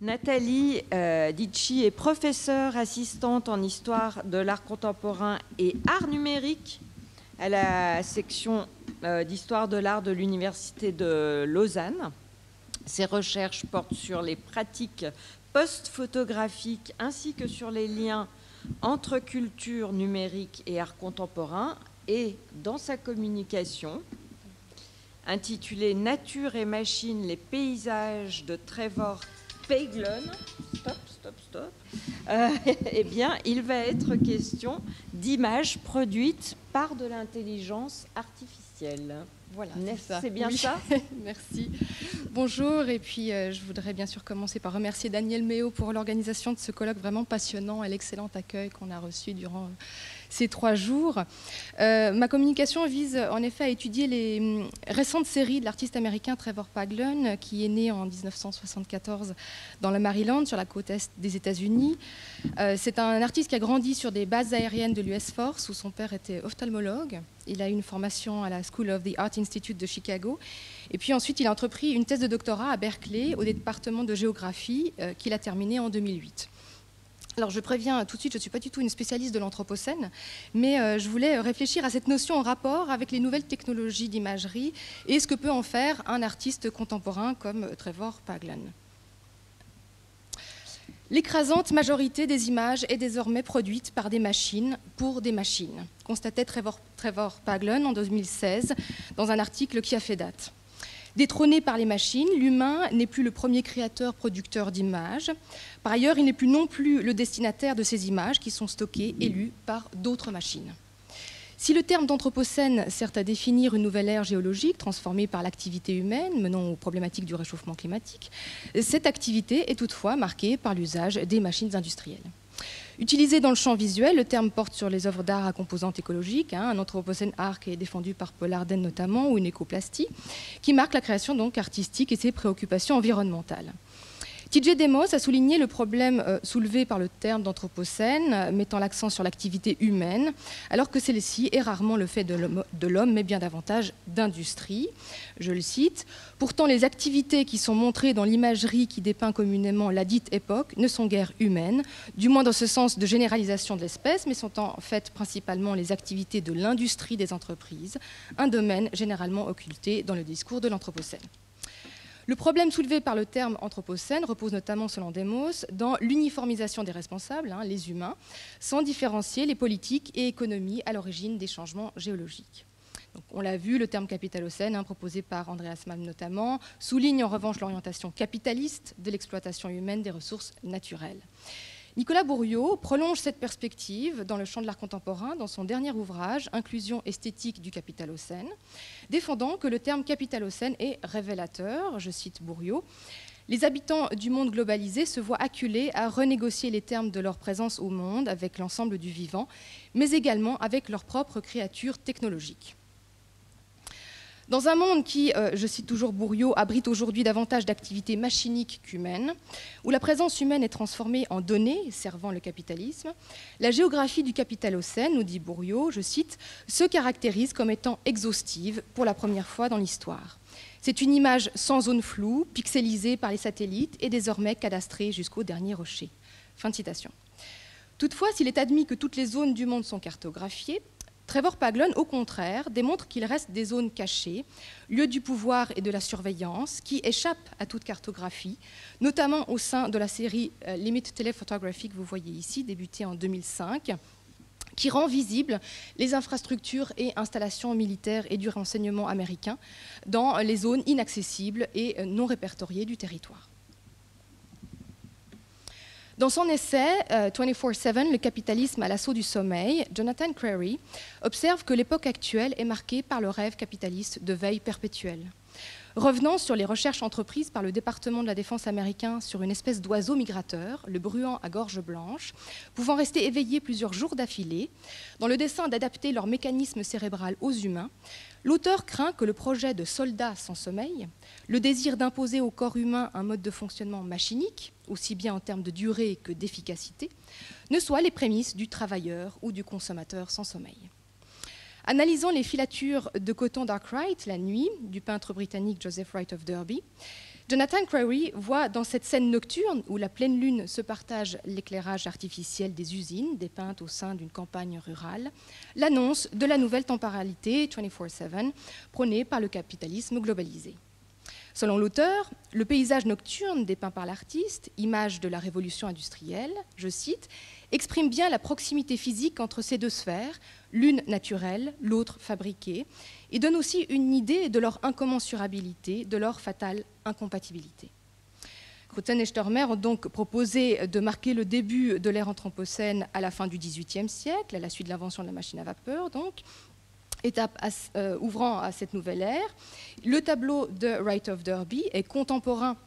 Nathalie Dicci est professeure assistante en histoire de l'art contemporain et art numérique à la section d'histoire de l'art de l'Université de Lausanne. Ses recherches portent sur les pratiques post-photographiques ainsi que sur les liens entre culture numérique et art contemporain, et dans sa communication intitulée Nature et machine, les paysages de Trevor Paglen, eh bien, il va être question d'images produites par de l'intelligence artificielle. Voilà, c'est bien ça. Merci. Bonjour, et puis je voudrais bien sûr commencer par remercier Daniel Méo pour l'organisation de ce colloque vraiment passionnant et l'excellent accueil qu'on a reçu durant ces 3 jours. Ma communication vise en effet à étudier les récentes séries de l'artiste américain Trevor Paglen, qui est né en 1974 dans le Maryland, sur la côte est des États-Unis. C'est un artiste qui a grandi sur des bases aériennes de l'US Force, où son père était ophtalmologue. Il a eu une formation à la School of the Art Institute de Chicago. Et puis ensuite, il a entrepris une thèse de doctorat à Berkeley, au département de géographie, qu'il a terminée en 2008. Alors je préviens tout de suite, je ne suis pas du tout une spécialiste de l'Anthropocène, mais je voulais réfléchir à cette notion en rapport avec les nouvelles technologies d'imagerie et ce que peut en faire un artiste contemporain comme Trevor Paglen. L'écrasante majorité des images est désormais produite par des machines pour des machines, constatait Trevor Paglen en 2016 dans un article qui a fait date. Détrôné par les machines, l'humain n'est plus le premier créateur-producteur d'images. Par ailleurs, il n'est plus non plus le destinataire de ces images qui sont stockées et lues par d'autres machines. Si le terme d'anthropocène sert à définir une nouvelle ère géologique transformée par l'activité humaine menant aux problématiques du réchauffement climatique, cette activité est toutefois marquée par l'usage des machines industrielles. Utilisé dans le champ visuel, le terme porte sur les œuvres d'art à composante écologique, un anthropocène art qui est défendu par Paul Arden notamment, ou une écoplastie, qui marque la création donc artistique et ses préoccupations environnementales. TJ Demos a souligné le problème soulevé par le terme d'anthropocène, mettant l'accent sur l'activité humaine, alors que celle-ci est rarement le fait de l'homme, mais bien davantage d'industrie. Je le cite, « Pourtant, les activités qui sont montrées dans l'imagerie qui dépeint communément la dite époque ne sont guère humaines, du moins dans ce sens de généralisation de l'espèce, mais sont en fait principalement les activités de l'industrie des entreprises, un domaine généralement occulté dans le discours de l'anthropocène. » Le problème soulevé par le terme anthropocène repose notamment, selon Demos, dans l'uniformisation des responsables, les humains, sans différencier les politiques et économies à l'origine des changements géologiques. Donc, on l'a vu, le terme capitalocène, proposé par Andreas Malm notamment, souligne en revanche l'orientation capitaliste de l'exploitation humaine des ressources naturelles. Nicolas Bourriaud prolonge cette perspective dans le champ de l'art contemporain dans son dernier ouvrage « Inclusion esthétique du capitalocène », défendant que le terme capitalocène est révélateur, je cite Bourriaud, « Les habitants du monde globalisé se voient acculés à renégocier les termes de leur présence au monde avec l'ensemble du vivant, mais également avec leurs propres créatures technologiques. » Dans un monde qui, je cite toujours Bourriaud, abrite aujourd'hui davantage d'activités machiniques qu'humaines, où la présence humaine est transformée en données servant le capitalisme, la géographie du capitalocène, nous dit Bourriaud, je cite, se caractérise comme étant exhaustive pour la première fois dans l'histoire. C'est une image sans zone floue, pixelisée par les satellites et désormais cadastrée jusqu'au dernier rocher. Fin de citation. Toutefois, s'il est admis que toutes les zones du monde sont cartographiées, Trevor Paglen, au contraire, démontre qu'il reste des zones cachées, lieux du pouvoir et de la surveillance, qui échappent à toute cartographie, notamment au sein de la série Limit Telephotography que vous voyez ici, débutée en 2005, qui rend visibles les infrastructures et installations militaires et du renseignement américain dans les zones inaccessibles et non répertoriées du territoire. Dans son essai 24/7, le capitalisme à l'assaut du sommeil, Jonathan Crary observe que l'époque actuelle est marquée par le rêve capitaliste de veille perpétuelle. Revenant sur les recherches entreprises par le département de la défense américain sur une espèce d'oiseau migrateur, le bruant à gorge blanche, pouvant rester éveillé plusieurs jours d'affilée, dans le dessein d'adapter leur mécanisme cérébral aux humains, l'auteur craint que le projet de soldat sans sommeil, le désir d'imposer au corps humain un mode de fonctionnement machinique, aussi bien en termes de durée que d'efficacité, ne soient les prémices du travailleur ou du consommateur sans sommeil. Analysant les filatures de coton d'Arkwright la nuit, du peintre britannique Joseph Wright of Derby, Jonathan Crary voit dans cette scène nocturne où la pleine lune se partage l'éclairage artificiel des usines dépeintes au sein d'une campagne rurale, l'annonce de la nouvelle temporalité 24/7 prônée par le capitalisme globalisé. Selon l'auteur, le paysage nocturne dépeint par l'artiste, image de la révolution industrielle, je cite, exprime bien la proximité physique entre ces deux sphères, l'une naturelle, l'autre fabriquée, et donne aussi une idée de leur incommensurabilité, de leur fatale incompatibilité. Crutzen et Störmer ont donc proposé de marquer le début de l'ère anthropocène à la fin du XVIIIe siècle, à la suite de l'invention de la machine à vapeur, donc, étape ouvrant à cette nouvelle ère. Le tableau de Wright of Derby est contemporain,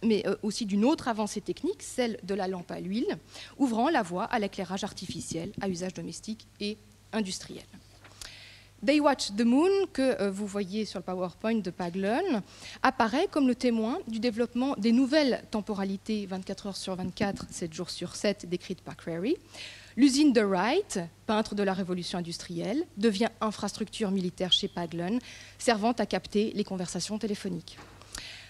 mais aussi d'une autre avancée technique, celle de la lampe à l'huile, ouvrant la voie à l'éclairage artificiel à usage domestique et industriel. They Watch the Moon, que vous voyez sur le PowerPoint de Paglun, apparaît comme le témoin du développement des nouvelles temporalités 24 heures sur 24, 7 jours sur 7, décrites par Crary. L'usine de Wright, peintre de la révolution industrielle, devient infrastructure militaire chez Paglun, servant à capter les conversations téléphoniques.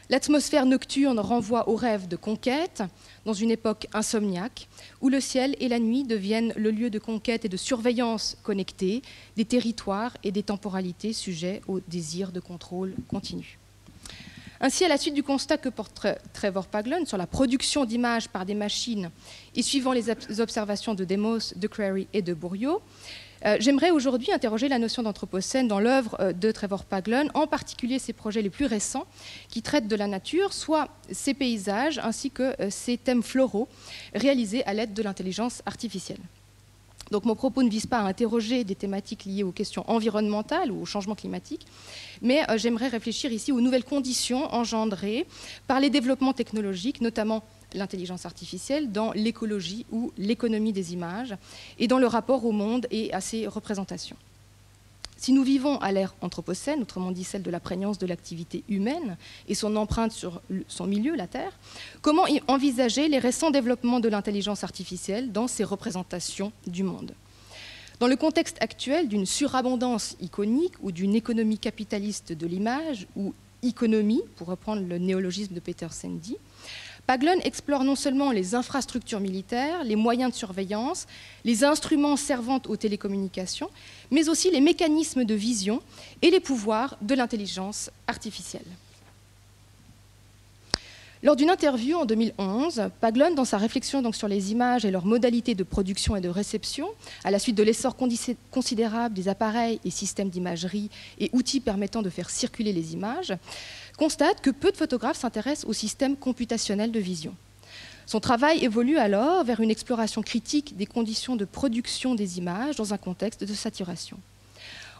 L'atmosphère nocturne renvoie au rêve de conquête, dans une époque insomniaque, où le ciel et la nuit deviennent le lieu de conquête et de surveillance connectés, des territoires et des temporalités sujets au désir de contrôle continu. Ainsi, à la suite du constat que porte Trevor Paglun sur la production d'images par des machines et suivant les observations de Demos, de Crary et de Bourriaud, j'aimerais aujourd'hui interroger la notion d'anthropocène dans l'œuvre de Trevor Paglun, en particulier ses projets les plus récents qui traitent de la nature, soit ses paysages ainsi que ses thèmes floraux réalisés à l'aide de l'intelligence artificielle. Donc mon propos ne vise pas à interroger des thématiques liées aux questions environnementales ou au changement climatique, mais j'aimerais réfléchir ici aux nouvelles conditions engendrées par les développements technologiques, notamment l'intelligence artificielle, dans l'écologie ou l'économie des images, et dans le rapport au monde et à ses représentations. Si nous vivons à l'ère anthropocène, autrement dit celle de la prégnance de l'activité humaine et son empreinte sur son milieu, la Terre, comment y envisager les récents développements de l'intelligence artificielle dans ses représentations du monde ? Dans le contexte actuel d'une surabondance iconique ou d'une économie capitaliste de l'image, ou économie, pour reprendre le néologisme de Peter Senge, Paglun explore non seulement les infrastructures militaires, les moyens de surveillance, les instruments servant aux télécommunications, mais aussi les mécanismes de vision et les pouvoirs de l'intelligence artificielle. Lors d'une interview en 2011, Paglun, dans sa réflexion donc sur les images et leurs modalités de production et de réception, à la suite de l'essor considérable des appareils et systèmes d'imagerie et outils permettant de faire circuler les images, constate que peu de photographes s'intéressent au système computationnel de vision. Son travail évolue alors vers une exploration critique des conditions de production des images dans un contexte de saturation.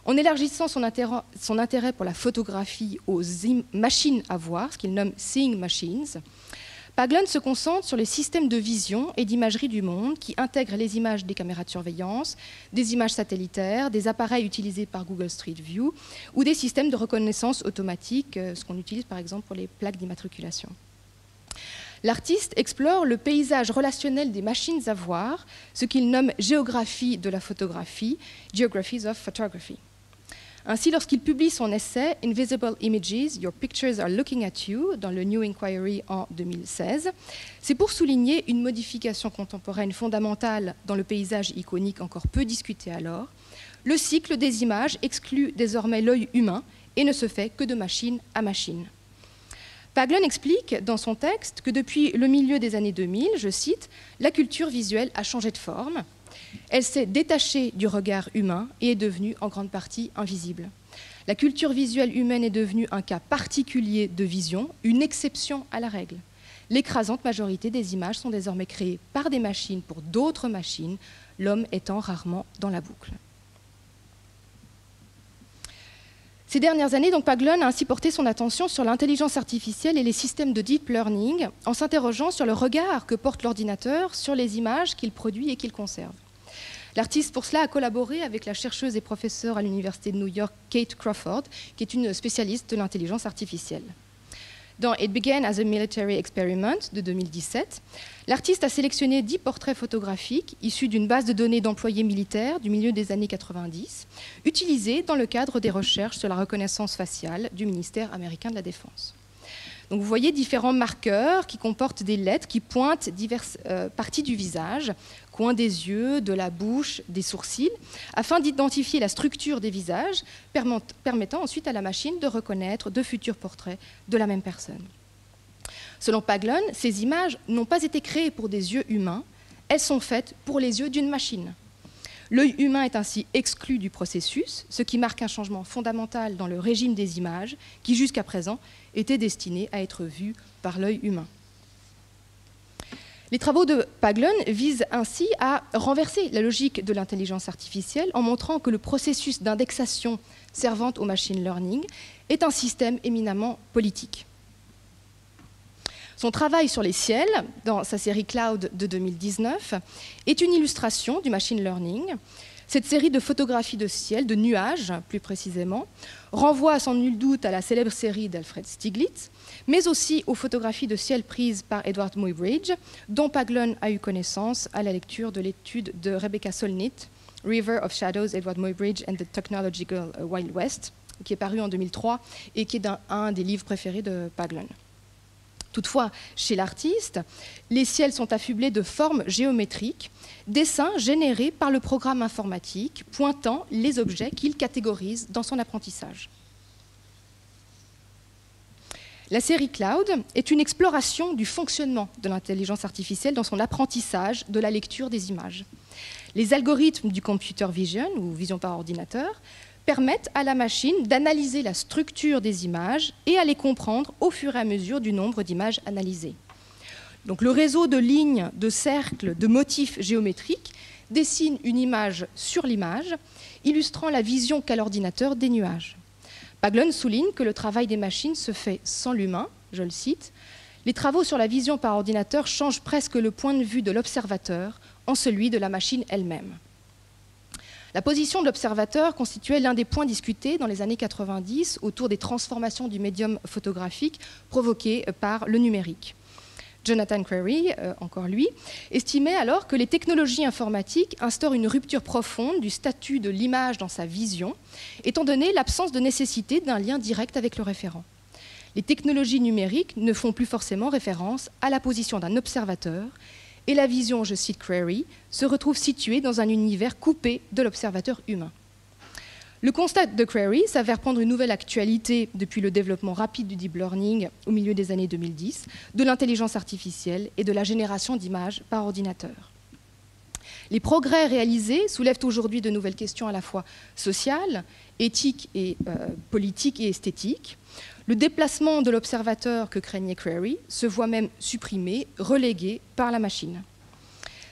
En élargissant son intérêt pour la photographie aux machines à voir, ce qu'il nomme « seeing machines », Paglun se concentre sur les systèmes de vision et d'imagerie du monde qui intègrent les images des caméras de surveillance, des images satellitaires, des appareils utilisés par Google Street View ou des systèmes de reconnaissance automatique, ce qu'on utilise par exemple pour les plaques d'immatriculation. L'artiste explore le paysage relationnel des machines à voir, ce qu'il nomme géographie de la photographie, Geographies of Photography. Ainsi, lorsqu'il publie son essai « Invisible Images, Your Pictures are Looking at You » dans le New Inquiry en 2016, c'est pour souligner une modification contemporaine fondamentale dans le paysage iconique encore peu discuté alors. Le cycle des images exclut désormais l'œil humain et ne se fait que de machine à machine. Paglun explique dans son texte que depuis le milieu des années 2000, je cite, « la culture visuelle a changé de forme ». Elle s'est détachée du regard humain et est devenue en grande partie invisible. La culture visuelle humaine est devenue un cas particulier de vision, une exception à la règle. L'écrasante majorité des images sont désormais créées par des machines pour d'autres machines, l'homme étant rarement dans la boucle. Ces dernières années, donc, Paglun a ainsi porté son attention sur l'intelligence artificielle et les systèmes de deep learning en s'interrogeant sur le regard que porte l'ordinateur sur les images qu'il produit et qu'il conserve. L'artiste, pour cela, a collaboré avec la chercheuse et professeure à l'Université de New York, Kate Crawford, qui est une spécialiste de l'intelligence artificielle. Dans It Began as a Military Experiment de 2017, l'artiste a sélectionné 10 portraits photographiques issus d'une base de données d'employés militaires du milieu des années 90, utilisés dans le cadre des recherches sur la reconnaissance faciale du ministère américain de la Défense. Donc vous voyez différents marqueurs qui comportent des lettres qui pointent diverses parties du visage, coin des yeux, de la bouche, des sourcils, afin d'identifier la structure des visages, permettant ensuite à la machine de reconnaître de futurs portraits de la même personne. Selon Paglun, ces images n'ont pas été créées pour des yeux humains, elles sont faites pour les yeux d'une machine. L'œil humain est ainsi exclu du processus, ce qui marque un changement fondamental dans le régime des images qui, jusqu'à présent, étaient destinées à être vues par l'œil humain. Les travaux de Paglun visent ainsi à renverser la logique de l'intelligence artificielle en montrant que le processus d'indexation servant au machine learning est un système éminemment politique. Son travail sur les ciels, dans sa série Cloud de 2019, est une illustration du machine learning. Cette série de photographies de ciel, de nuages plus précisément, renvoie sans nul doute à la célèbre série d'Alfred Stieglitz, mais aussi aux photographies de ciel prises par Edward Muybridge, dont Paglun a eu connaissance à la lecture de l'étude de Rebecca Solnit, River of Shadows, Edward Muybridge and the Technological Wild West, qui est paru en 2003 et qui est un des livres préférés de Paglun. Toutefois, chez l'artiste, les ciels sont affublés de formes géométriques, dessins générés par le programme informatique pointant les objets qu'il catégorise dans son apprentissage. La série Cloud est une exploration du fonctionnement de l'intelligence artificielle dans son apprentissage de la lecture des images. Les algorithmes du computer vision, ou vision par ordinateur, permettent à la machine d'analyser la structure des images et à les comprendre au fur et à mesure du nombre d'images analysées. Donc, le réseau de lignes, de cercles, de motifs géométriques dessine une image sur l'image, illustrant la vision qu'a l'ordinateur des nuages. Paglun souligne que le travail des machines se fait sans l'humain, je le cite. Les travaux sur la vision par ordinateur changent presque le point de vue de l'observateur en celui de la machine elle-même. La position de l'observateur constituait l'un des points discutés dans les années 90 autour des transformations du médium photographique provoquées par le numérique. Jonathan Crary, encore lui, estimait alors que les technologies informatiques instaurent une rupture profonde du statut de l'image dans sa vision, étant donné l'absence de nécessité d'un lien direct avec le référent. Les technologies numériques ne font plus forcément référence à la position d'un observateur, et la vision, je cite Crary, se retrouve située dans un univers coupé de l'observateur humain. Le constat de Crary s'avère prendre une nouvelle actualité depuis le développement rapide du deep learning au milieu des années 2010, de l'intelligence artificielle et de la génération d'images par ordinateur. Les progrès réalisés soulèvent aujourd'hui de nouvelles questions à la fois sociales, éthiques et politiques et esthétiques. Le déplacement de l'observateur que craignait Crary se voit même supprimé, relégué par la machine.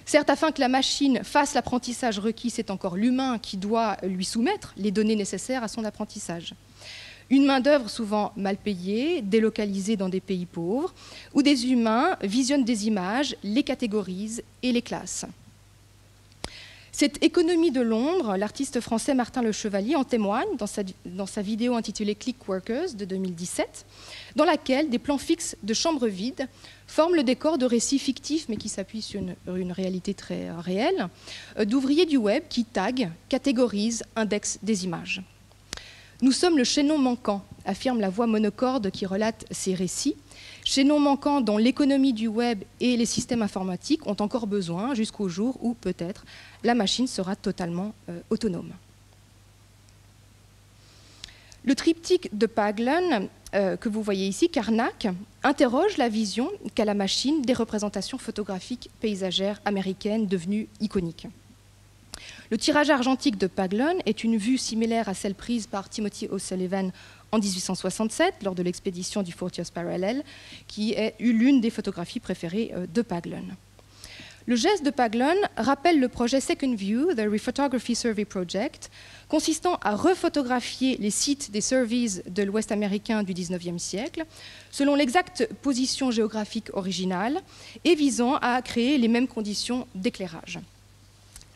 Certes, afin que la machine fasse l'apprentissage requis, c'est encore l'humain qui doit lui soumettre les données nécessaires à son apprentissage. Une main-d'œuvre souvent mal payée, délocalisée dans des pays pauvres, où des humains visionnent des images, les catégorisent et les classent. Cette économie de l'ombre, l'artiste français Martin Le Chevalier en témoigne dans sa vidéo intitulée Click Workers de 2017, dans laquelle des plans fixes de chambres vides forment le décor de récits fictifs, mais qui s'appuient sur une réalité très réelle, d'ouvriers du web qui taguent, catégorisent, indexent des images. Nous sommes le chaînon manquant, affirme la voix monocorde qui relate ces récits, chaînon manquant dont l'économie du web et les systèmes informatiques ont encore besoin jusqu'au jour où, peut-être, la machine sera totalement autonome. Le triptyque de Paglun, que vous voyez ici, Karnak, interroge la vision qu'a la machine des représentations photographiques paysagères américaines devenues iconiques. Le tirage argentique de Paglun est une vue similaire à celle prise par Timothy O'Sullivan en 1867, lors de l'expédition du Fortiers Parallel, qui est l'une des photographies préférées de Paglun. Le geste de Paglun rappelle le projet Second View, The Rephotography Survey Project, consistant à refotographier les sites des surveys de l'Ouest américain du XIXe siècle, selon l'exacte position géographique originale et visant à créer les mêmes conditions d'éclairage.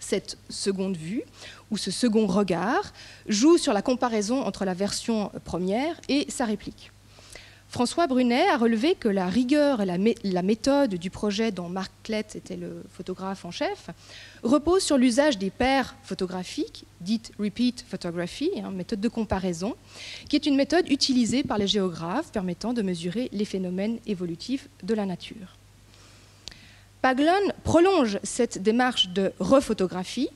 Cette seconde vue, ou ce second regard, joue sur la comparaison entre la version première et sa réplique. François Brunet a relevé que la rigueur et la méthode du projet dont Marc Klett était le photographe en chef repose sur l'usage des paires photographiques, dites repeat photography, méthode de comparaison, qui est une méthode utilisée par les géographes permettant de mesurer les phénomènes évolutifs de la nature. Paglun prolonge cette démarche de rephotographie.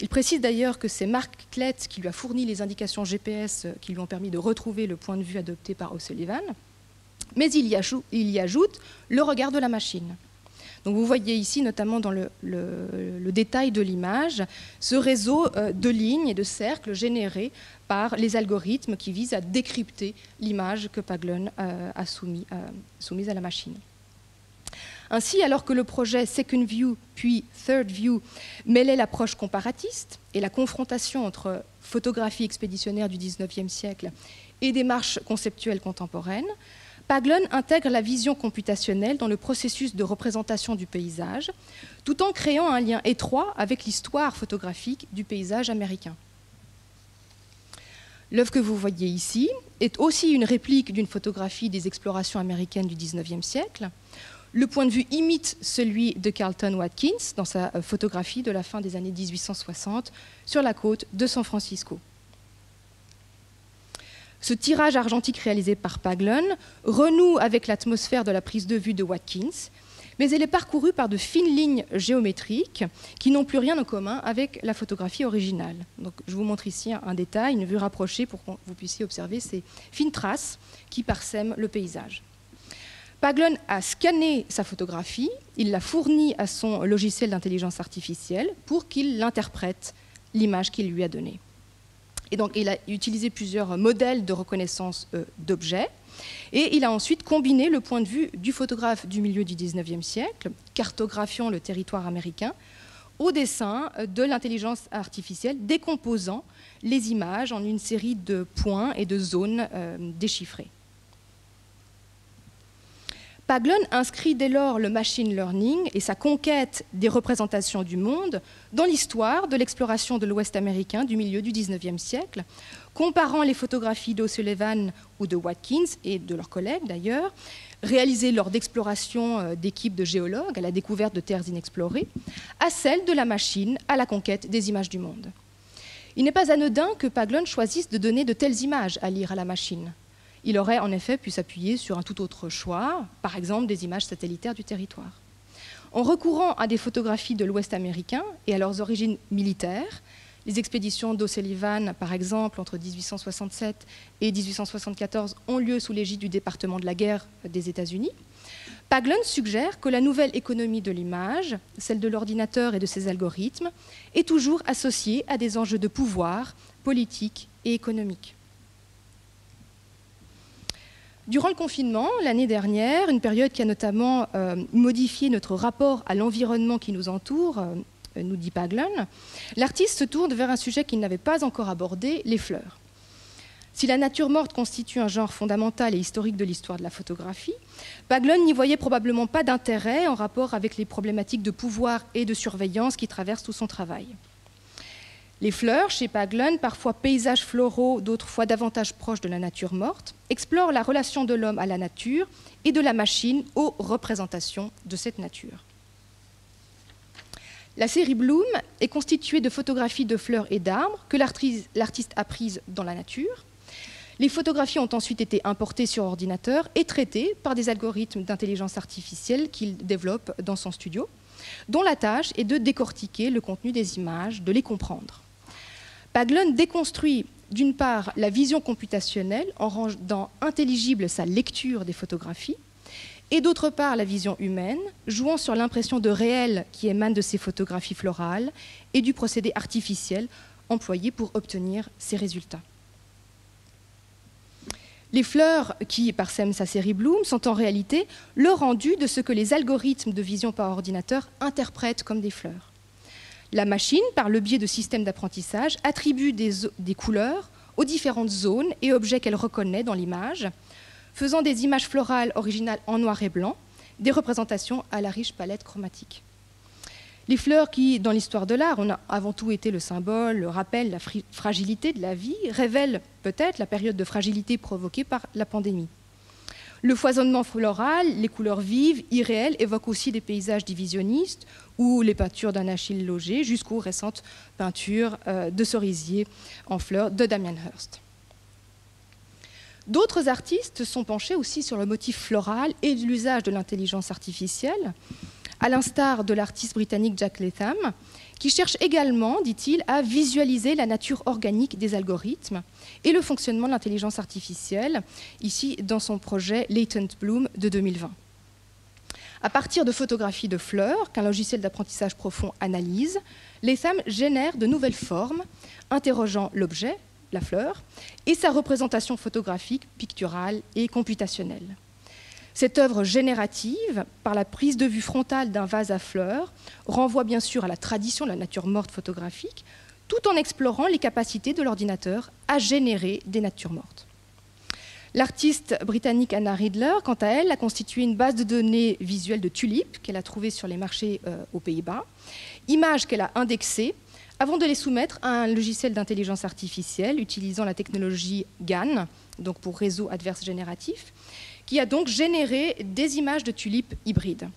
Il précise d'ailleurs que c'est Marc Klett qui lui a fourni les indications GPS qui lui ont permis de retrouver le point de vue adopté par O'Sullivan. Mais il y ajoute le regard de la machine. Donc vous voyez ici, notamment dans le détail de l'image, ce réseau de lignes et de cercles générés par les algorithmes qui visent à décrypter l'image que Paglun a soumise à la machine. Ainsi, alors que le projet Second View puis Third View mêlait l'approche comparatiste et la confrontation entre photographie expéditionnaire du XIXe siècle et démarches conceptuelles contemporaines, Paglun intègre la vision computationnelle dans le processus de représentation du paysage, tout en créant un lien étroit avec l'histoire photographique du paysage américain. L'œuvre que vous voyez ici est aussi une réplique d'une photographie des explorations américaines du XIXe siècle. Le point de vue imite celui de Carlton Watkins dans sa photographie de la fin des années 1860 sur la côte de San Francisco. Ce tirage argentique réalisé par Paglun renoue avec l'atmosphère de la prise de vue de Watkins, mais elle est parcourue par de fines lignes géométriques qui n'ont plus rien en commun avec la photographie originale. Donc, je vous montre ici un détail, une vue rapprochée pour que vous puissiez observer ces fines traces qui parsèment le paysage. Paglun a scanné sa photographie, il l'a fournie à son logiciel d'intelligence artificielle pour qu'il interprète l'image qu'il lui a donnée. Et donc, il a utilisé plusieurs modèles de reconnaissance d'objets. Et il a ensuite combiné le point de vue du photographe du milieu du XIXe siècle, cartographiant le territoire américain, au dessin de l'intelligence artificielle, décomposant les images en une série de points et de zones déchiffrées. Paglun inscrit dès lors le machine learning et sa conquête des représentations du monde dans l'histoire de l'exploration de l'Ouest américain du milieu du XIXe siècle, comparant les photographies d'O'Sullivan ou de Watkins, et de leurs collègues d'ailleurs, réalisées lors d'explorations d'équipes de géologues à la découverte de terres inexplorées, à celles de la machine à la conquête des images du monde. Il n'est pas anodin que Paglun choisisse de donner de telles images à lire à la machine. Il aurait en effet pu s'appuyer sur un tout autre choix, par exemple des images satellitaires du territoire. En recourant à des photographies de l'Ouest américain et à leurs origines militaires, les expéditions d'O'Sullivan, par exemple, entre 1867 et 1874, ont lieu sous l'égide du département de la guerre des États-Unis, Paglun suggère que la nouvelle économie de l'image, celle de l'ordinateur et de ses algorithmes, est toujours associée à des enjeux de pouvoir, politique et économique. Durant le confinement, l'année dernière, une période qui a notamment modifié notre rapport à l'environnement qui nous entoure, nous dit Paglun, l'artiste se tourne vers un sujet qu'il n'avait pas encore abordé, les fleurs. Si la nature morte constitue un genre fondamental et historique de l'histoire de la photographie, Paglun n'y voyait probablement pas d'intérêt en rapport avec les problématiques de pouvoir et de surveillance qui traversent tout son travail. Les fleurs, chez Paglun, parfois paysages floraux, d'autres fois davantage proches de la nature morte, explorent la relation de l'homme à la nature et de la machine aux représentations de cette nature. La série Bloom est constituée de photographies de fleurs et d'arbres que l'artiste a prises dans la nature. Les photographies ont ensuite été importées sur ordinateur et traitées par des algorithmes d'intelligence artificielle qu'il développe dans son studio, dont la tâche est de décortiquer le contenu des images, de les comprendre. Paglun déconstruit d'une part la vision computationnelle en rendant intelligible sa lecture des photographies, et d'autre part la vision humaine, jouant sur l'impression de réel qui émane de ces photographies florales et du procédé artificiel employé pour obtenir ces résultats. Les fleurs qui parsèment sa série Bloom sont en réalité le rendu de ce que les algorithmes de vision par ordinateur interprètent comme des fleurs. La machine, par le biais de systèmes d'apprentissage, attribue des couleurs aux différentes zones et objets qu'elle reconnaît dans l'image, faisant des images florales originales en noir et blanc, des représentations à la riche palette chromatique. Les fleurs qui, dans l'histoire de l'art, ont avant tout été le symbole, le rappel, la fragilité de la vie, révèlent peut-être la période de fragilité provoquée par la pandémie. Le foisonnement floral, les couleurs vives, irréelles, évoquent aussi des paysages divisionnistes ou les peintures d'un Achille logé, jusqu'aux récentes peintures de cerisiers en fleurs de Damien Hirst. D'autres artistes sont penchés aussi sur le motif floral et l'usage de l'intelligence artificielle, à l'instar de l'artiste britannique Jack Latham, qui cherche également, dit-il, à visualiser la nature organique des algorithmes et le fonctionnement de l'intelligence artificielle, ici dans son projet Latent Bloom de 2020. À partir de photographies de fleurs qu'un logiciel d'apprentissage profond analyse, Latham génère de nouvelles formes, interrogeant l'objet, la fleur, et sa représentation photographique, picturale et computationnelle. Cette œuvre générative, par la prise de vue frontale d'un vase à fleurs, renvoie bien sûr à la tradition de la nature morte photographique, tout en explorant les capacités de l'ordinateur à générer des natures mortes. L'artiste britannique Anna Riedler, quant à elle, a constitué une base de données visuelle de tulipes qu'elle a trouvées sur les marchés aux Pays-Bas, images qu'elle a indexées avant de les soumettre à un logiciel d'intelligence artificielle utilisant la technologie GAN, donc pour réseau adverse génératif, qui a donc généré des images de tulipes hybrides.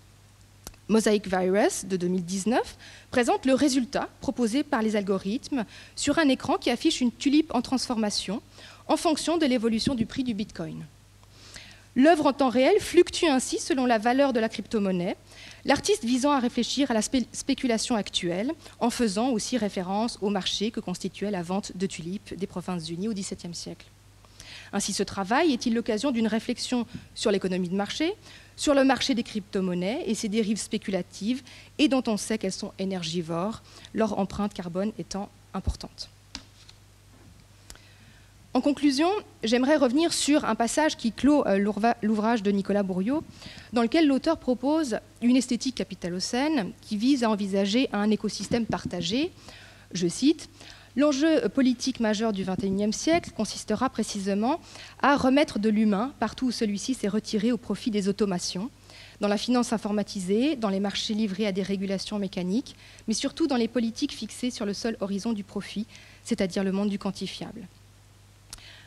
Mosaic Virus de 2019 présente le résultat proposé par les algorithmes sur un écran qui affiche une tulipe en transformation en fonction de l'évolution du prix du Bitcoin. L'œuvre en temps réel fluctue ainsi selon la valeur de la crypto-monnaie, l'artiste visant à réfléchir à la spéculation actuelle en faisant aussi référence au marché que constituait la vente de tulipes des Provinces-Unies au XVIIe siècle. Ainsi, ce travail est-il l'occasion d'une réflexion sur l'économie de marché, sur le marché des crypto-monnaies et ses dérives spéculatives, et dont on sait qu'elles sont énergivores, leur empreinte carbone étant importante. En conclusion, j'aimerais revenir sur un passage qui clôt l'ouvrage de Nicolas Bourriaud, dans lequel l'auteur propose une esthétique capitalocène qui vise à envisager un écosystème partagé. Je cite, « L'enjeu politique majeur du XXIe siècle consistera précisément à remettre de l'humain partout où celui-ci s'est retiré au profit des automations, dans la finance informatisée, dans les marchés livrés à des régulations mécaniques, mais surtout dans les politiques fixées sur le seul horizon du profit, c'est-à-dire le monde du quantifiable.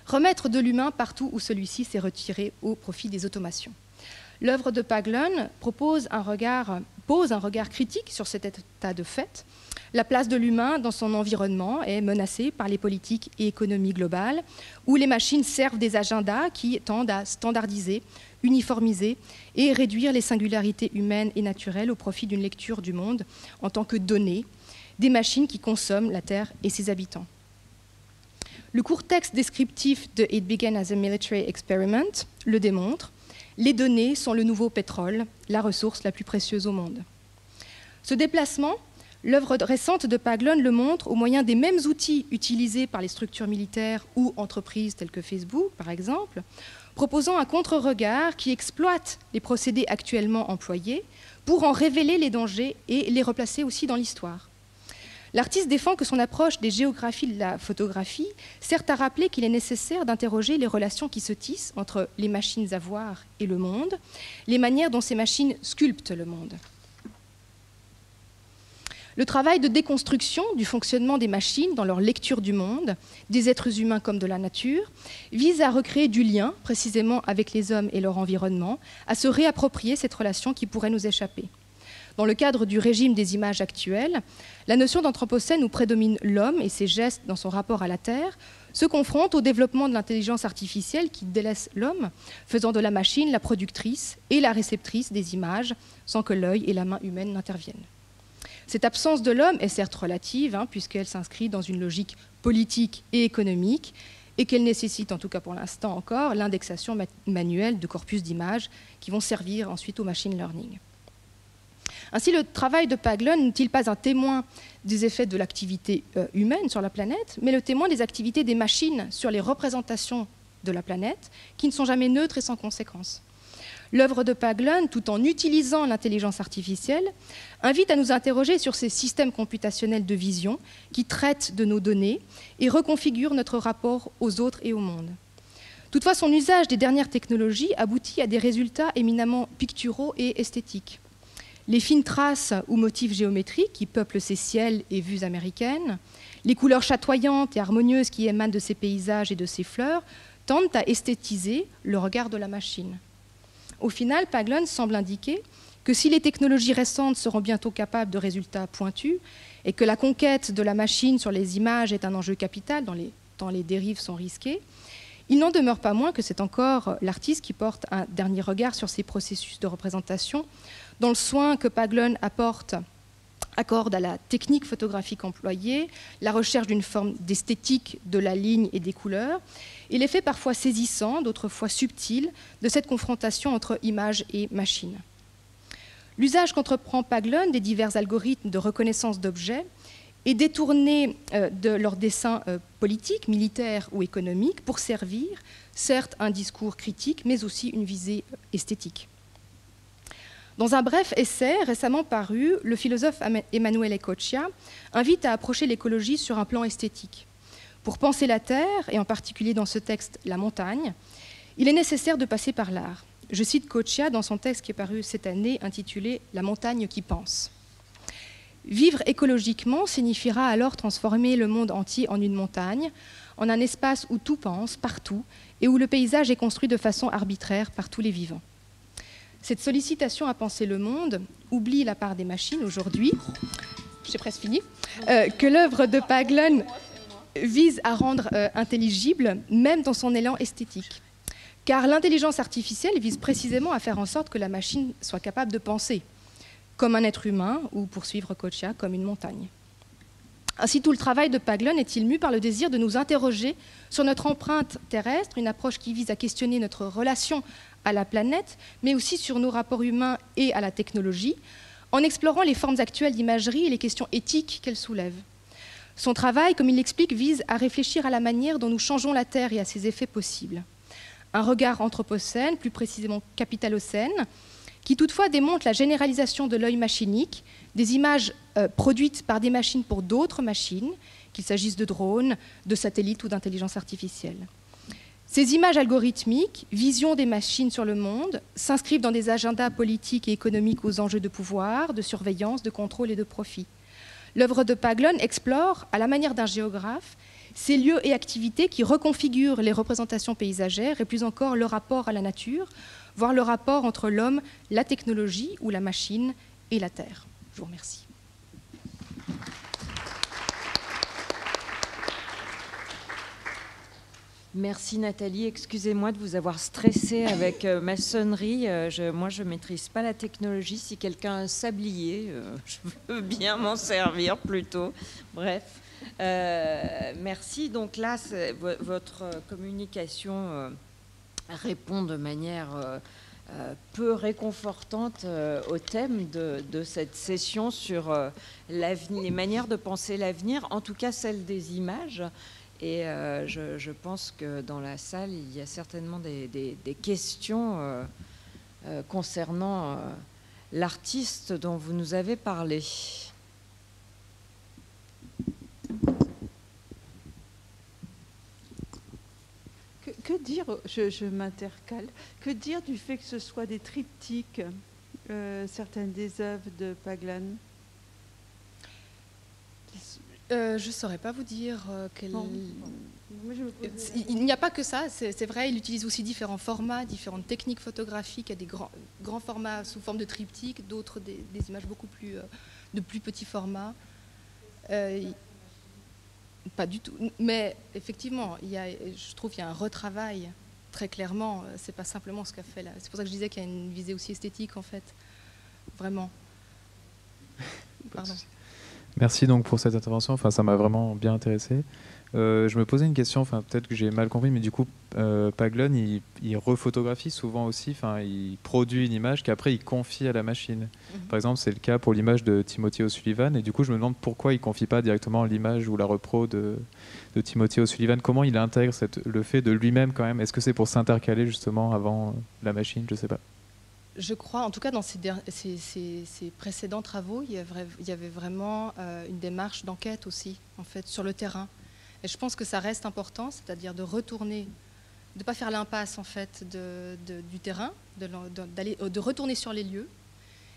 Remettre de l'humain partout où celui-ci s'est retiré au profit des automations. » L'œuvre de Paglun pose un regard critique sur cet état de fait. La place de l'humain dans son environnement est menacée par les politiques et économies globales, où les machines servent des agendas qui tendent à standardiser, uniformiser et réduire les singularités humaines et naturelles au profit d'une lecture du monde en tant que données, des machines qui consomment la Terre et ses habitants. Le court texte descriptif de It Began as a Military Experiment le démontre. Les données sont le nouveau pétrole, la ressource la plus précieuse au monde. Ce déplacement, l'œuvre récente de Paglun le montre au moyen des mêmes outils utilisés par les structures militaires ou entreprises telles que Facebook, par exemple, proposant un contre-regard qui exploite les procédés actuellement employés pour en révéler les dangers et les replacer aussi dans l'histoire. L'artiste défend que son approche des géographies de la photographie sert à rappeler qu'il est nécessaire d'interroger les relations qui se tissent entre les machines à voir et le monde, les manières dont ces machines sculptent le monde. Le travail de déconstruction du fonctionnement des machines dans leur lecture du monde, des êtres humains comme de la nature, vise à recréer du lien, précisément avec les hommes et leur environnement, à se réapproprier cette relation qui pourrait nous échapper. Dans le cadre du régime des images actuelles, la notion d'anthropocène où prédomine l'homme et ses gestes dans son rapport à la Terre se confronte au développement de l'intelligence artificielle qui délaisse l'homme, faisant de la machine la productrice et la réceptrice des images sans que l'œil et la main humaine n'interviennent. Cette absence de l'homme est certes relative, puisqu'elle s'inscrit dans une logique politique et économique, et qu'elle nécessite, en tout cas pour l'instant encore, l'indexation manuelle de corpus d'images qui vont servir ensuite au machine learning. Ainsi, le travail de Paglun n'est-il pas un témoin des effets de l'activité humaine sur la planète, mais le témoin des activités des machines sur les représentations de la planète, qui ne sont jamais neutres et sans conséquences. L'œuvre de Paglun, tout en utilisant l'intelligence artificielle, invite à nous interroger sur ces systèmes computationnels de vision qui traitent de nos données et reconfigurent notre rapport aux autres et au monde. Toutefois, son usage des dernières technologies aboutit à des résultats éminemment picturaux et esthétiques. Les fines traces ou motifs géométriques qui peuplent ces ciels et vues américaines, les couleurs chatoyantes et harmonieuses qui émanent de ces paysages et de ces fleurs tendent à esthétiser le regard de la machine. Au final, Paglen semble indiquer que si les technologies récentes seront bientôt capables de résultats pointus et que la conquête de la machine sur les images est un enjeu capital tant les dérives sont risquées, il n'en demeure pas moins que c'est encore l'artiste qui porte un dernier regard sur ces processus de représentation, dans le soin que Paglen accorde à la technique photographique employée, la recherche d'une forme d'esthétique de la ligne et des couleurs, et l'effet parfois saisissant, d'autres fois subtil, de cette confrontation entre image et machine. L'usage qu'entreprend Paglen des divers algorithmes de reconnaissance d'objets est détourné de leurs dessins politiques, militaires ou économiques pour servir, certes, un discours critique, mais aussi une visée esthétique. Dans un bref essai récemment paru, le philosophe Emanuele Coccia invite à approcher l'écologie sur un plan esthétique. Pour penser la Terre, et en particulier dans ce texte la montagne, il est nécessaire de passer par l'art. Je cite Coccia dans son texte qui est paru cette année intitulé « La montagne qui pense ». Vivre écologiquement signifiera alors transformer le monde entier en une montagne, en un espace où tout pense, partout, et où le paysage est construit de façon arbitraire par tous les vivants. Cette sollicitation à penser le monde oublie la part des machines aujourd'hui, j'ai presque fini, que l'œuvre de Paglen vise à rendre intelligible, même dans son élan esthétique. Car l'intelligence artificielle vise précisément à faire en sorte que la machine soit capable de penser, comme un être humain, ou pour suivre Coccia, comme une montagne. Ainsi, tout le travail de Paglen est-il mu par le désir de nous interroger sur notre empreinte terrestre, une approche qui vise à questionner notre relation à la planète, mais aussi sur nos rapports humains et à la technologie, en explorant les formes actuelles d'imagerie et les questions éthiques qu'elles soulèvent. Son travail, comme il l'explique, vise à réfléchir à la manière dont nous changeons la Terre et à ses effets possibles. Un regard anthropocène, plus précisément capitalocène, qui toutefois démontre la généralisation de l'œil machinique, des images produites par des machines pour d'autres machines, qu'il s'agisse de drones, de satellites ou d'intelligence artificielle. Ces images algorithmiques, visions des machines sur le monde, s'inscrivent dans des agendas politiques et économiques aux enjeux de pouvoir, de surveillance, de contrôle et de profit. L'œuvre de Paglen explore, à la manière d'un géographe, ces lieux et activités qui reconfigurent les représentations paysagères et plus encore le rapport à la nature, voire le rapport entre l'homme, la technologie ou la machine et la Terre. Je vous remercie. Merci Nathalie, excusez-moi de vous avoir stressé avec ma sonnerie. Moi, je ne maîtrise pas la technologie. Si quelqu'un a un sablier, je veux bien m'en servir plutôt. Bref, merci. Donc là, votre communication répond de manière peu réconfortante au thème de cette session sur les manières de penser l'avenir, en tout cas celle des images. Et je pense que dans la salle, il y a certainement des questions concernant l'artiste dont vous nous avez parlé. Que dire, je m'intercale, que dire du fait que ce soit des triptyques, certaines des œuvres de Paglen? Je ne saurais pas vous dire il n'y a pas que ça, c'est vrai, il utilise aussi différents formats, différentes techniques photographiques, il y a des grands formats sous forme de triptyque, d'autres des images beaucoup plus de plus petits formats. Pas du tout, mais effectivement, je trouve qu'il y a un retravail, très clairement, c'est pas simplement ce qu'a fait là. C'est pour ça que je disais qu'il y a une visée aussi esthétique en fait, vraiment. Pardon. Merci donc pour cette intervention, enfin, ça m'a vraiment bien intéressé. Je me posais une question, enfin, peut-être que j'ai mal compris, mais du coup, Paglen, il refotographie souvent aussi, enfin, il produit une image qu'après il confie à la machine. Par exemple, c'est le cas pour l'image de Timothy O'Sullivan, et du coup, je me demande pourquoi il ne confie pas directement l'image ou la repro de Timothy O'Sullivan. Comment il intègre le fait de lui-même quand même? Est-ce que c'est pour s'intercaler justement avant la machine? Je ne sais pas. Je crois, en tout cas dans ces précédents travaux, il y avait vraiment une démarche d'enquête aussi, en fait, sur le terrain. Et je pense que ça reste important, c'est-à-dire de retourner, de ne pas faire l'impasse en fait du terrain, de retourner sur les lieux,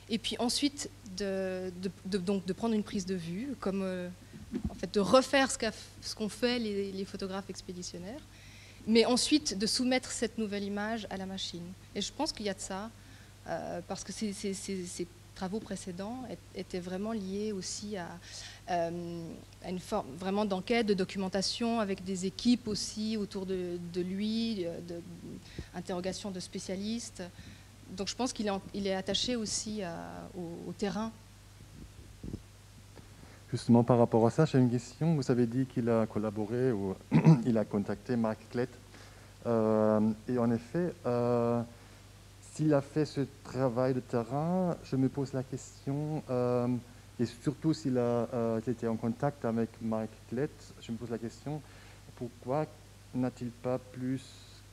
et puis ensuite donc de prendre une prise de vue, comme en fait de refaire ce qu'ont fait les photographes expéditionnaires, mais ensuite de soumettre cette nouvelle image à la machine. Et je pense qu'il y a de ça, parce que ces travaux précédents étaient vraiment liés aussi à une forme vraiment d'enquête, de documentation, avec des équipes aussi autour de lui, d'interrogation de spécialistes. Donc je pense qu'il est attaché aussi au terrain. Justement, par rapport à ça, j'ai une question. Vous avez dit qu'il a collaboré ou il a contacté Mark Klett. Et en effet, s'il a fait ce travail de terrain, je me pose la question, et surtout s'il a été en contact avec Mark Klett, je me pose la question, pourquoi n'a-t-il pas plus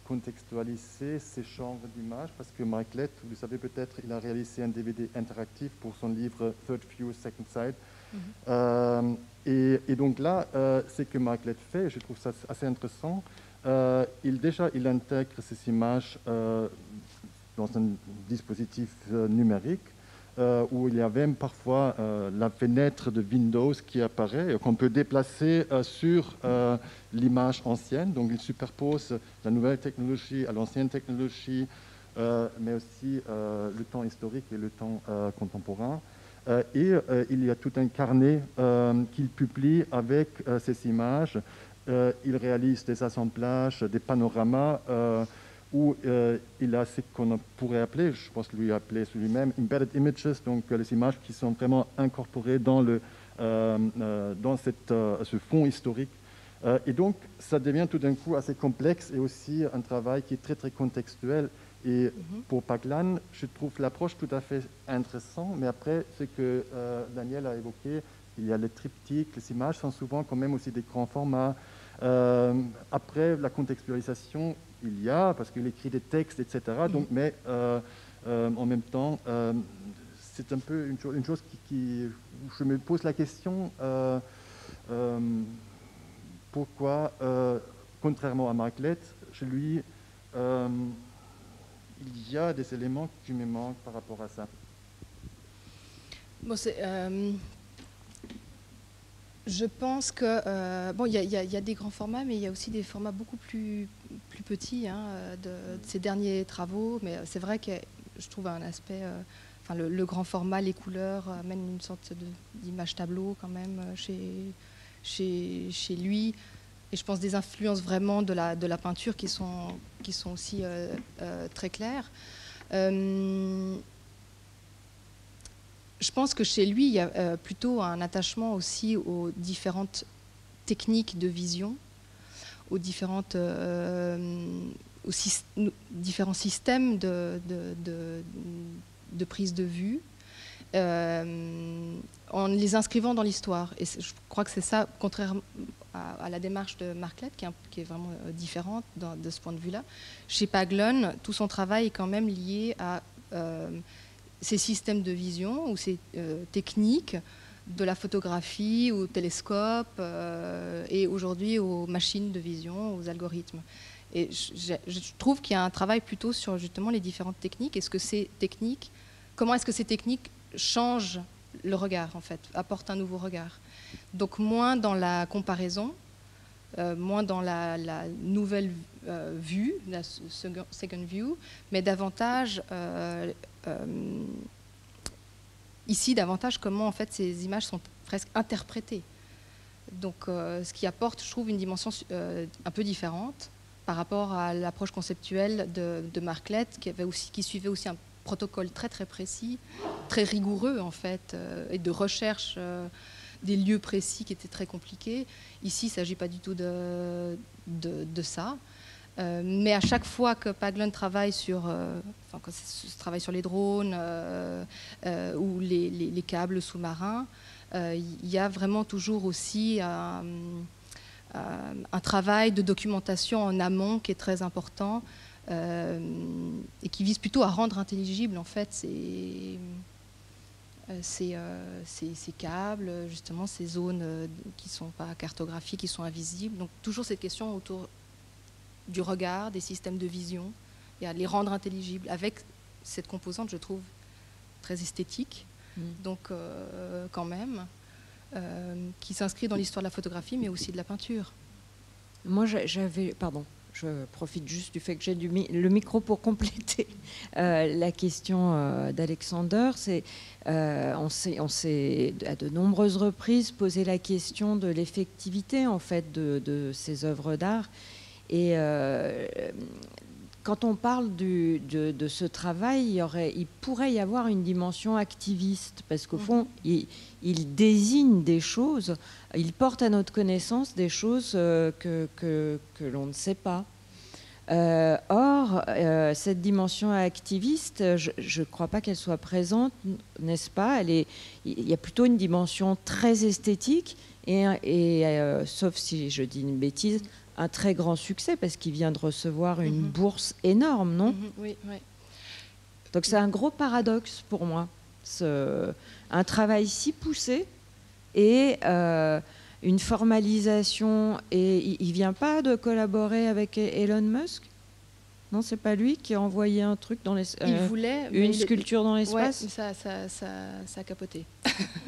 contextualisé ces genres d'images? Parce que Mark Klett, vous le savez peut-être, il a réalisé un DVD interactif pour son livre Third View, Second Sight. Et donc là, ce que Mark Klett fait, je trouve ça assez intéressant, il intègre ces images dans un dispositif numérique où il y a même parfois la fenêtre de Windows qui apparaît et qu'on peut déplacer sur l'image ancienne. Donc il superpose la nouvelle technologie à l'ancienne technologie, mais aussi le temps historique et le temps contemporain. Et il y a tout un carnet qu'il publie avec ces images. Il réalise des assemblages, des panoramas où il a ce qu'on pourrait appeler, je pense lui appeler lui-même, embedded images, donc les images qui sont vraiment incorporées dans ce fond historique. Et donc, ça devient tout d'un coup assez complexe et aussi un travail qui est très, très contextuel. Et pour Paglen, je trouve l'approche tout à fait intéressante, mais après, ce que Daniel a évoqué, il y a les triptyques, les images sont souvent quand même aussi des grands formats. Après, la contextualisation, il y a, parce qu'il écrit des textes, etc. Donc, mais en même temps, c'est un peu une chose qui je me pose la question, pourquoi, contrairement à Mark Klett, chez lui, il y a des éléments qui me manquent par rapport à ça. Bon, je pense que bon, il y a des grands formats, mais il y a aussi des formats beaucoup plus petits de ces derniers travaux. Mais c'est vrai que je trouve un aspect, enfin le grand format, les couleurs amènent une sorte d'image tableau quand même chez lui. Et je pense des influences vraiment de la peinture qui sont aussi très claires. Je pense que chez lui, il y a plutôt un attachement aussi aux différentes techniques de vision, aux différents systèmes de prise de vue, en les inscrivant dans l'histoire. Et je crois que c'est ça, contrairement à la démarche de Mark Klett, qui est vraiment différente de ce point de vue-là. Chez Paglen, tout son travail est quand même lié à ces systèmes de vision ou ces techniques de la photographie au télescope et aujourd'hui aux machines de vision, aux algorithmes. Et je trouve qu'il y a un travail plutôt sur justement les différentes techniques. Comment est-ce que ces techniques changent le regard, en fait, apportent un nouveau regard. Donc moins dans la comparaison, moins dans la nouvelle vue, la second view, mais davantage ici davantage comment en fait ces images sont presque interprétées. Donc ce qui apporte, je trouve, une dimension un peu différente par rapport à l'approche conceptuelle de Mark Klett, qui suivait aussi un protocole très très précis, très rigoureux en fait, et de recherche des lieux précis qui étaient très compliqués. Ici, il ne s'agit pas du tout de ça. Mais à chaque fois que Paglen travaille sur, travaille sur les drones ou les câbles sous-marins, il y a vraiment toujours aussi un travail de documentation en amont qui est très important et qui vise plutôt à rendre intelligible en fait ces câbles, justement ces zones qui ne sont pas cartographiées, qui sont invisibles. Donc toujours cette question autour du regard, des systèmes de vision, et à les rendre intelligibles avec cette composante, je trouve, très esthétique, donc quand même, qui s'inscrit dans l'histoire de la photographie, mais aussi de la peinture. Moi, j'avais... Pardon. je profite juste du fait que j'ai le micro pour compléter la question d'Alexander. On s'est à de nombreuses reprises posé la question de l'effectivité en fait de ces œuvres d'art. Et quand on parle de ce travail, il pourrait y avoir une dimension activiste, parce qu'au fond, il désigne des choses, il porte à notre connaissance des choses que l'on ne sait pas. Or, cette dimension activiste, je ne crois pas qu'elle soit présente, n'est-ce pas? Il y a plutôt une dimension très esthétique, sauf si je dis une bêtise, un très grand succès, parce qu'il vient de recevoir une bourse énorme, non? Oui, oui. Donc c'est un gros paradoxe pour moi, un travail si poussé et une formalisation. Et il ne vient pas de collaborer avec Elon Musk? Non, c'est pas lui qui a envoyé un truc dans l'espace. Il voulait une sculpture dans l'espace. Ouais, ça a capoté.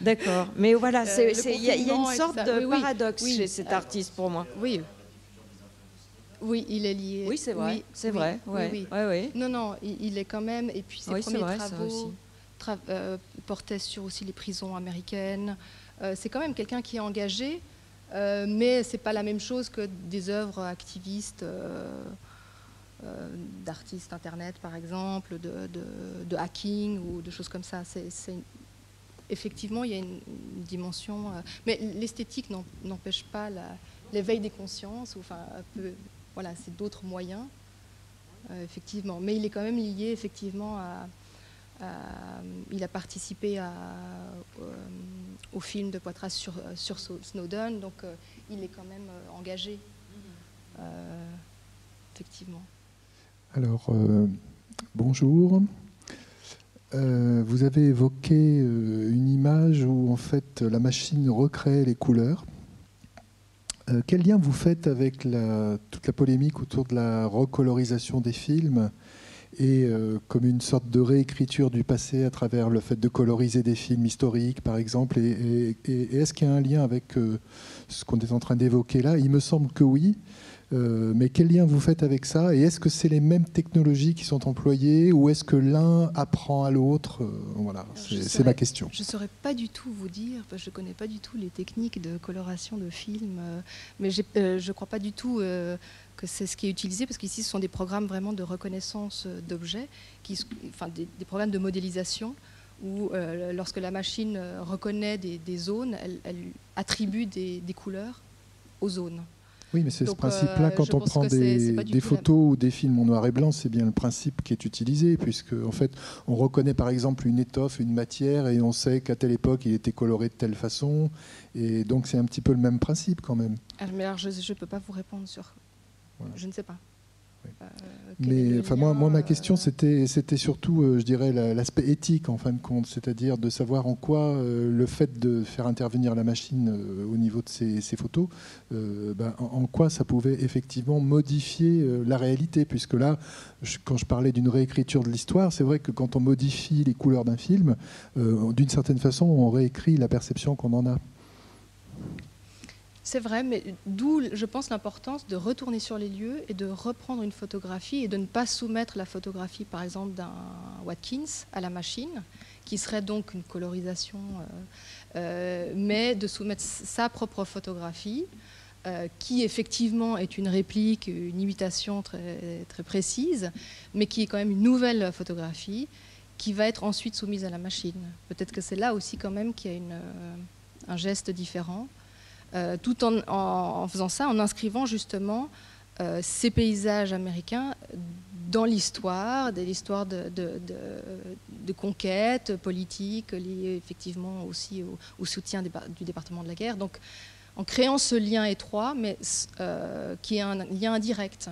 D'accord, mais voilà, il y a une sorte de paradoxe chez cet artiste pour moi. Oui. Oui, il est lié. Oui, c'est vrai. C'est vrai. Oui. Ouais. Non, il est quand même. Et puis ses premiers vrai, travaux portaient sur aussi les prisons américaines. C'est quand même quelqu'un qui est engagé, mais c'est pas la même chose que des œuvres activistes d'artistes internet, par exemple, de hacking ou de choses comme ça. Effectivement, il y a une dimension, mais l'esthétique n'empêche pas l'éveil des consciences. Enfin, voilà, c'est d'autres moyens, effectivement. Mais il est quand même lié, effectivement, il a participé au film de Poitras sur Snowden, donc il est quand même engagé, effectivement. Alors, bonjour. Vous avez évoqué une image où, en fait, la machine recrée les couleurs. Quel lien vous faites avec toute la polémique autour de la recolorisation des films et comme une sorte de réécriture du passé à travers le fait de coloriser des films historiques, par exemple, et est-ce qu'il y a un lien avec ce qu'on est en train d'évoquer là? Il me semble que oui. Mais quel lien vous faites avec ça? Et est-ce que c'est les mêmes technologies qui sont employées ou est-ce que l'un apprend à l'autre? Voilà, c'est ma question. Je ne saurais pas du tout vous dire, parce que je ne connais pas du tout les techniques de coloration de films, mais je ne crois pas du tout que c'est ce qui est utilisé, parce qu'ici ce sont des programmes vraiment de reconnaissance d'objets, des programmes de modélisation, où lorsque la machine reconnaît des zones, elle attribue des couleurs aux zones. Oui, mais c'est ce principe-là, quand on prend des photos ou des films en noir et blanc, c'est bien le principe qui est utilisé, puisque en fait, on reconnaît par exemple une étoffe, une matière, et on sait qu'à telle époque, il était coloré de telle façon, et donc c'est un petit peu le même principe quand même. Alors je ne peux pas vous répondre sur... Voilà. Je ne sais pas. Oui. Mais enfin, moi, ma question, c'était surtout, je dirais, l'aspect éthique, en fin de compte, c'est-à-dire de savoir en quoi le fait de faire intervenir la machine au niveau de ces photos, en quoi ça pouvait effectivement modifier la réalité, puisque là, quand je parlais d'une réécriture de l'histoire, c'est vrai que quand on modifie les couleurs d'un film, d'une certaine façon, on réécrit la perception qu'on en a. C'est vrai, mais d'où, je pense, l'importance de retourner sur les lieux et de reprendre une photographie et de ne pas soumettre la photographie, par exemple, d'un Watkins à la machine, qui serait donc une colorisation, mais de soumettre sa propre photographie, qui effectivement est une réplique, une imitation très, très précise, mais qui est quand même une nouvelle photographie, qui va être ensuite soumise à la machine. Peut-être que c'est là aussi quand même qu'il y a un geste différent. Tout en faisant ça, en inscrivant justement ces paysages américains dans l'histoire, de conquête politique, liées effectivement aussi au soutien du département de la guerre. Donc en créant ce lien étroit, mais qui est un lien indirect.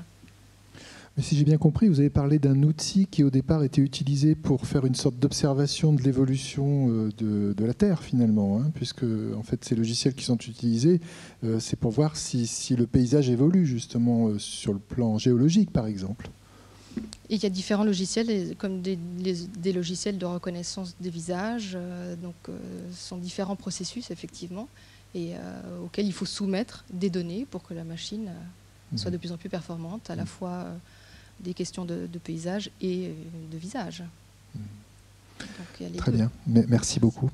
Mais si j'ai bien compris, vous avez parlé d'un outil qui au départ était utilisé pour faire une sorte d'observation de l'évolution de la Terre finalement, hein, puisque en fait ces logiciels qui sont utilisés, c'est pour voir si le paysage évolue justement sur le plan géologique par exemple. Et il y a différents logiciels, comme des logiciels de reconnaissance des visages, donc ce sont différents processus effectivement, et auxquels il faut soumettre des données pour que la machine soit de plus en plus performante, à la fois des questions de paysage et de visage. Donc, Très bien, merci beaucoup.